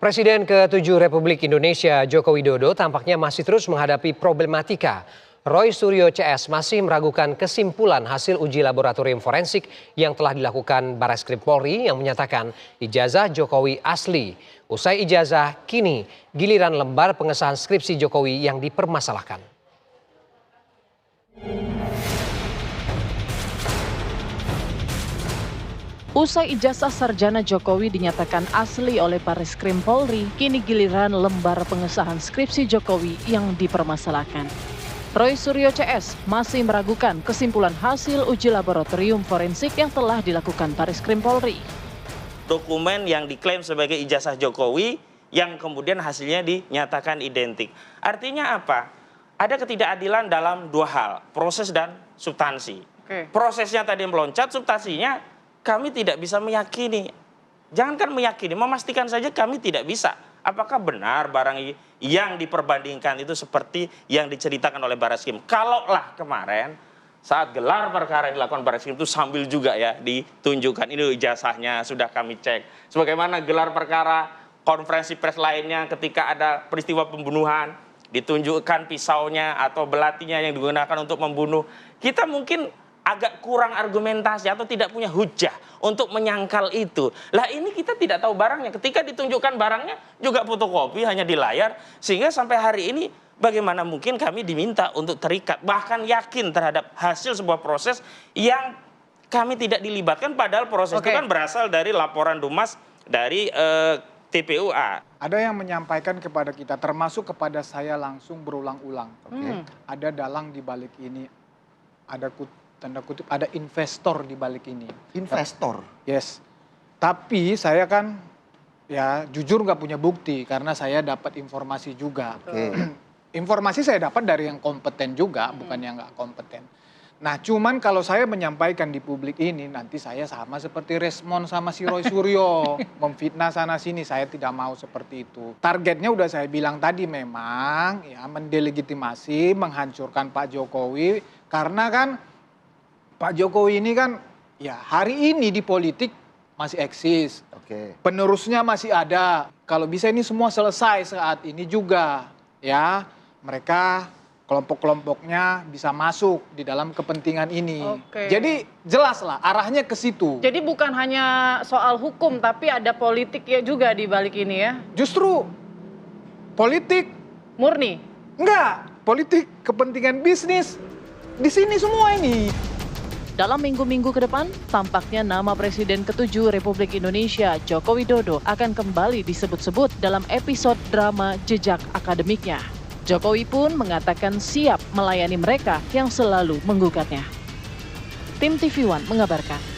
Presiden ke-7 Republik Indonesia Joko Widodo tampaknya masih terus menghadapi problematika. Roy Suryo CS masih meragukan kesimpulan hasil uji laboratorium forensik yang telah dilakukan Barreskrim Polri yang menyatakan ijazah Jokowi asli. Usai ijazah, kini giliran lembar pengesahan skripsi Jokowi yang dipermasalahkan. Usai ijazah sarjana Jokowi dinyatakan asli oleh Barreskrim Polri, kini giliran lembar pengesahan skripsi Jokowi yang dipermasalahkan. Roy Suryo CS masih meragukan kesimpulan hasil uji laboratorium forensik yang telah dilakukan Barreskrim Polri. Dokumen yang diklaim sebagai ijazah Jokowi yang kemudian hasilnya dinyatakan identik. Artinya apa? Ada ketidakadilan dalam dua hal, proses dan substansi. Prosesnya tadi meloncat, substansinya kami tidak bisa meyakini. Jangankan meyakini, memastikan saja kami tidak bisa. Apakah benar barang yang diperbandingkan itu seperti yang diceritakan oleh Barreskrim? Kalaulah kemarin saat gelar perkara yang dilakukan Barreskrim itu sambil juga ya ditunjukkan ini ijazahnya sudah kami cek. Sebagaimana gelar perkara konferensi pers lainnya ketika ada peristiwa pembunuhan ditunjukkan pisaunya atau belatinya yang digunakan untuk membunuh. Kita mungkin agak kurang argumentasi atau tidak punya hujah untuk menyangkal itu. Lah ini kita tidak tahu barangnya. Ketika ditunjukkan barangnya juga fotokopi hanya di layar. Sehingga sampai hari ini bagaimana mungkin kami diminta untuk terikat. Bahkan yakin terhadap hasil sebuah proses yang kami tidak dilibatkan. Padahal proses itu kan berasal dari laporan Dumas dari TPUA. Ada yang menyampaikan kepada kita termasuk kepada saya langsung berulang-ulang. Ada dalang di balik ini. Ada tanda kutip ada investor di balik ini. Investor? Yes. Tapi saya kan ya jujur nggak punya bukti karena saya dapat informasi juga. Informasi saya dapat dari yang kompeten juga, bukan yang nggak kompeten. Nah cuman kalau saya menyampaikan di publik ini nanti saya sama seperti Resmond sama si Roy Suryo. Memfitnah sana sini, saya tidak mau seperti itu. Targetnya udah saya bilang tadi memang ya mendelegitimasi, menghancurkan Pak Jokowi. Karena kan Pak Jokowi ini kan ya hari ini di politik masih eksis. Penerusnya masih ada. Kalau bisa ini semua selesai saat ini juga. Ya mereka kelompok-kelompoknya bisa masuk di dalam kepentingan ini. Jadi jelas lah arahnya ke situ. Jadi bukan hanya soal hukum tapi ada politik ya juga di balik ini ya? Justru politik. Murni? Enggak, politik kepentingan bisnis. Di sini semua ini. Dalam minggu-minggu ke depan, tampaknya nama Presiden ke-7 Republik Indonesia Joko Widodo akan kembali disebut-sebut dalam episode drama jejak akademiknya. Jokowi pun mengatakan siap melayani mereka yang selalu menggugatnya. Tim TV One mengabarkan.